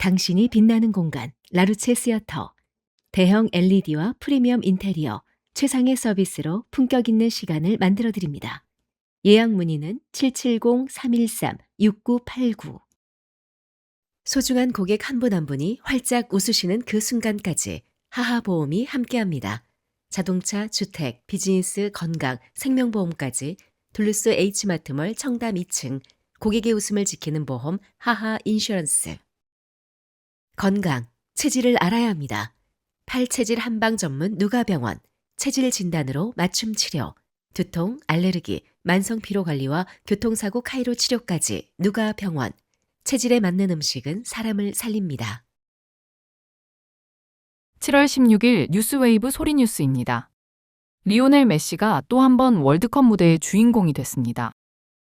당신이 빛나는 공간 라루체 시어터. 대형 LED와 프리미엄 인테리어, 최상의 서비스로 품격 있는 시간을 만들어 드립니다. 예약 문의는 770-313-6989. 소중한 고객 한 분 한 분이 활짝 웃으시는 그 순간까지 하하보험이 함께합니다. 자동차, 주택, 비즈니스, 건강, 생명보험까지 둘루스 H마트몰 청담 2층 고객의 웃음을 지키는 보험 하하 인슈런스. 건강, 체질을 알아야 합니다. 팔체질 한방 전문 누가병원, 체질 진단으로 맞춤 치료, 두통, 알레르기, 만성 피로 관리와 교통사고 카이로 치료까지 누가병원. 체질에 맞는 음식은 사람을 살립니다. 7월 16일 뉴스웨이브 소리뉴스입니다. 리오넬 메시가 또 한 번 월드컵 무대의 주인공이 됐습니다.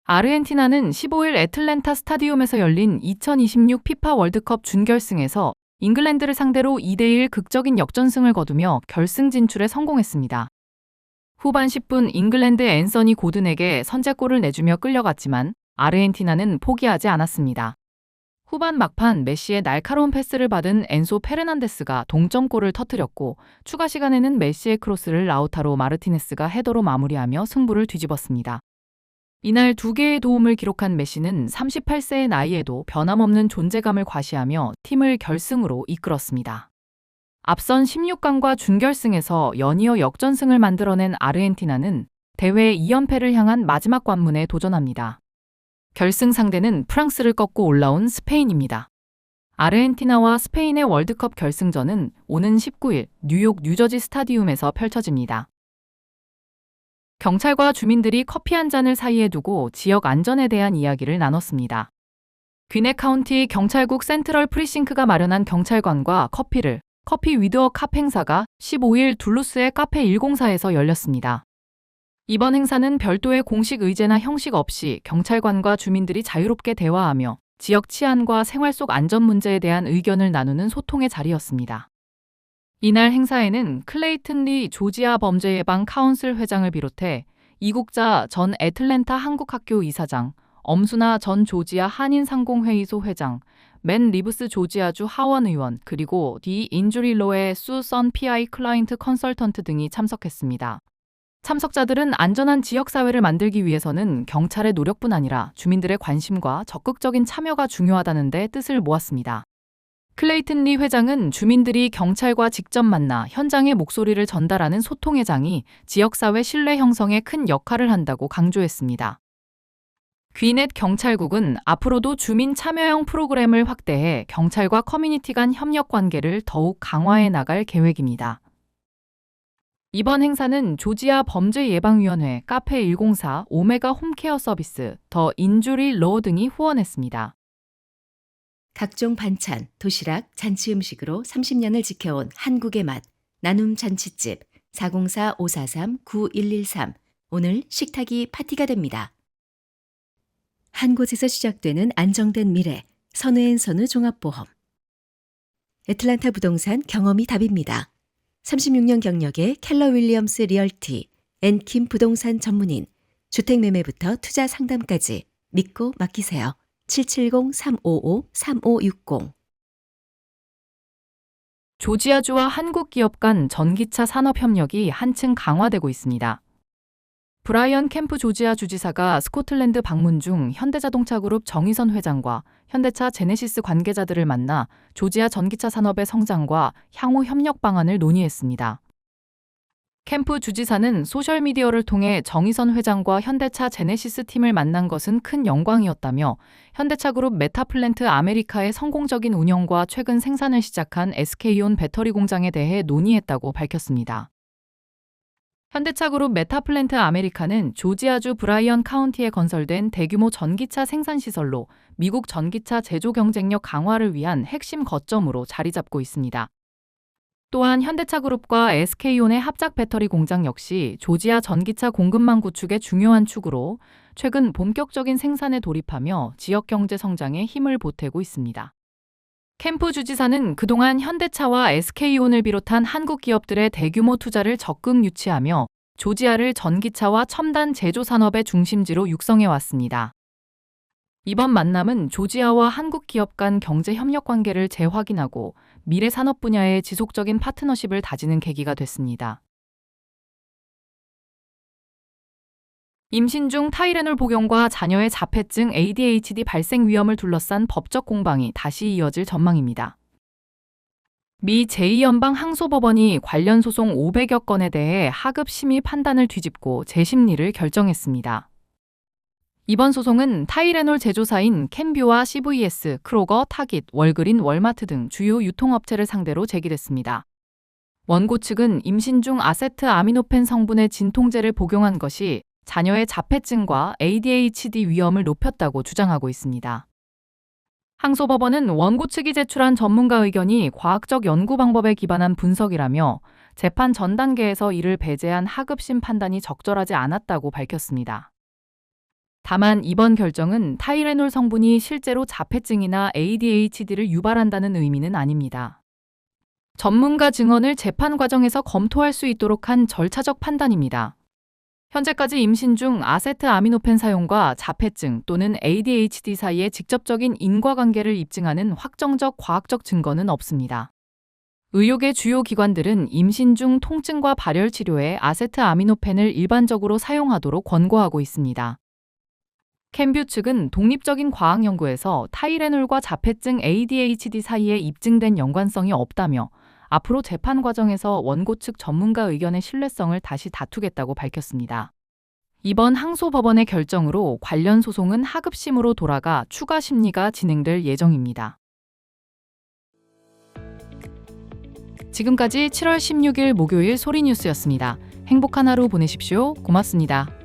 아르헨티나는 15일 애틀랜타 스타디움에서 열린 2026 피파 월드컵 준결승에서 잉글랜드를 상대로 2대1 극적인 역전승을 거두며 결승 진출에 성공했습니다. 후반 10분 잉글랜드 앤서니 고든에게 선제골을 내주며 끌려갔지만 아르헨티나는 포기하지 않았습니다. 후반 막판 메시의 날카로운 패스를 받은 엔소 페르난데스가 동점골을 터뜨렸고 추가 시간에는 메시의 크로스를 라우타로 마르티네스가 헤더로 마무리하며 승부를 뒤집었습니다. 이날 2개의 도움을 기록한 메시는 38세의 나이에도 변함없는 존재감을 과시하며 팀을 결승으로 이끌었습니다. 앞선 16강과 준결승에서 연이어 역전승을 만들어낸 아르헨티나는 대회 2연패를 향한 마지막 관문에 도전합니다. 결승 상대는 프랑스를 꺾고 올라온 스페인입니다. 아르헨티나와 스페인의 월드컵 결승전은 오는 19일 뉴욕 뉴저지 스타디움에서 펼쳐집니다. 경찰과 주민들이 커피 한 잔을 사이에 두고 지역 안전에 대한 이야기를 나눴습니다. 귀넷 카운티 경찰국 센트럴 프리싱크가 마련한 경찰관과 커피 위드어 캅 행사가 15일 둘루스의 카페 104에서 열렸습니다. 이번 행사는 별도의 공식 의제나 형식 없이 경찰관과 주민들이 자유롭게 대화하며 지역 치안과 생활 속 안전 문제에 대한 의견을 나누는 소통의 자리였습니다. 이날 행사에는 클레이튼 리 조지아 범죄 예방 카운슬 회장을 비롯해 이국자 전 애틀랜타 한국학교 이사장, 엄순아 전 조지아 한인상공회의소 회장, 맨 리브스 조지아주 하원 의원, 그리고 디 인주릴로의 수선 PI 클라인트 컨설턴트 등이 참석했습니다. 참석자들은 안전한 지역사회를 만들기 위해서는 경찰의 노력뿐 아니라 주민들의 관심과 적극적인 참여가 중요하다는 데 뜻을 모았습니다. 클레이튼 리 회장은 주민들이 경찰과 직접 만나 현장의 목소리를 전달하는 소통의 장이 지역사회 신뢰 형성에 큰 역할을 한다고 강조했습니다. 귀넷 경찰국은 앞으로도 주민 참여형 프로그램을 확대해 경찰과 커뮤니티 간 협력 관계를 더욱 강화해 나갈 계획입니다. 이번 행사는 조지아 범죄예방위원회, 카페 104, 오메가 홈케어 서비스, 더 인주리 로 등이 후원했습니다. 각종 반찬, 도시락, 잔치 음식으로 30년을 지켜온 한국의 맛, 나눔 잔치집 404-543-9113. 오늘 식탁이 파티가 됩니다. 한 곳에서 시작되는 안정된 미래, 선우앤선우 종합보험. 애틀랜타 부동산 경험이 답입니다. 36년 경력의 켈러 윌리엄스 리얼티, 앤킴 부동산 전문인, 주택매매부터 투자 상담까지 믿고 맡기세요. 770-355-3560. 조지아주와 한국 기업 간 전기차 산업 협력이 한층 강화되고 있습니다. 브라이언 캠프 조지아 주지사가 스코틀랜드 방문 중 현대자동차 그룹 정의선 회장과 현대차 제네시스 관계자들을 만나 조지아 전기차 산업의 성장과 향후 협력 방안을 논의했습니다. 캠프 주지사는 소셜미디어를 통해 정의선 회장과 현대차 제네시스 팀을 만난 것은 큰 영광이었다며 현대차 그룹 메타플랜트 아메리카의 성공적인 운영과 최근 생산을 시작한 SK온 배터리 공장에 대해 논의했다고 밝혔습니다. 현대차 그룹 메타플랜트 아메리카는 조지아주 브라이언 카운티에 건설된 대규모 전기차 생산시설로 미국 전기차 제조 경쟁력 강화를 위한 핵심 거점으로 자리 잡고 있습니다. 또한 현대차 그룹과 SK온의 합작 배터리 공장 역시 조지아 전기차 공급망 구축의 중요한 축으로 최근 본격적인 생산에 돌입하며 지역 경제 성장에 힘을 보태고 있습니다. 캠프 주지사는 그동안 현대차와 SK온을 비롯한 한국 기업들의 대규모 투자를 적극 유치하며 조지아를 전기차와 첨단 제조 산업의 중심지로 육성해 왔습니다. 이번 만남은 조지아와 한국 기업 간 경제 협력 관계를 재확인하고 미래 산업 분야의 지속적인 파트너십을 다지는 계기가 됐습니다. 임신 중 타이레놀 복용과 자녀의 자폐증 ADHD 발생 위험을 둘러싼 법적 공방이 다시 이어질 전망입니다. 미 제2연방항소법원이 관련 소송 500여 건에 대해 하급 심의 판단을 뒤집고 재심리를 결정했습니다. 이번 소송은 타이레놀 제조사인 캔뷰와 CVS, 크로거, 타깃, 월그린, 월마트 등 주요 유통업체를 상대로 제기됐습니다. 원고 측은 임신 중 아세트 아미노펜 성분의 진통제를 복용한 것이 자녀의 자폐증과 ADHD 위험을 높였다고 주장하고 있습니다. 항소법원은 원고 측이 제출한 전문가 의견이 과학적 연구 방법에 기반한 분석이라며 재판 전 단계에서 이를 배제한 하급심 판단이 적절하지 않았다고 밝혔습니다. 다만 이번 결정은 타이레놀 성분이 실제로 자폐증이나 ADHD를 유발한다는 의미는 아닙니다. 전문가 증언을 재판 과정에서 검토할 수 있도록 한 절차적 판단입니다. 현재까지 임신 중 아세트 아미노펜 사용과 자폐증 또는 ADHD 사이의 직접적인 인과관계를 입증하는 확정적 과학적 증거는 없습니다. 의료계 주요 기관들은 임신 중 통증과 발열 치료에 아세트 아미노펜을 일반적으로 사용하도록 권고하고 있습니다. 캔뷰 측은 독립적인 과학 연구에서 타이레놀과 자폐증 ADHD 사이에 입증된 연관성이 없다며 앞으로 재판 과정에서 원고 측 전문가 의견의 신뢰성을 다시 다투겠다고 밝혔습니다. 이번 항소법원의 결정으로 관련 소송은 하급심으로 돌아가 추가 심리가 진행될 예정입니다. 지금까지 7월 16일 목요일 소리뉴스였습니다. 행복한 하루 보내십시오. 고맙습니다.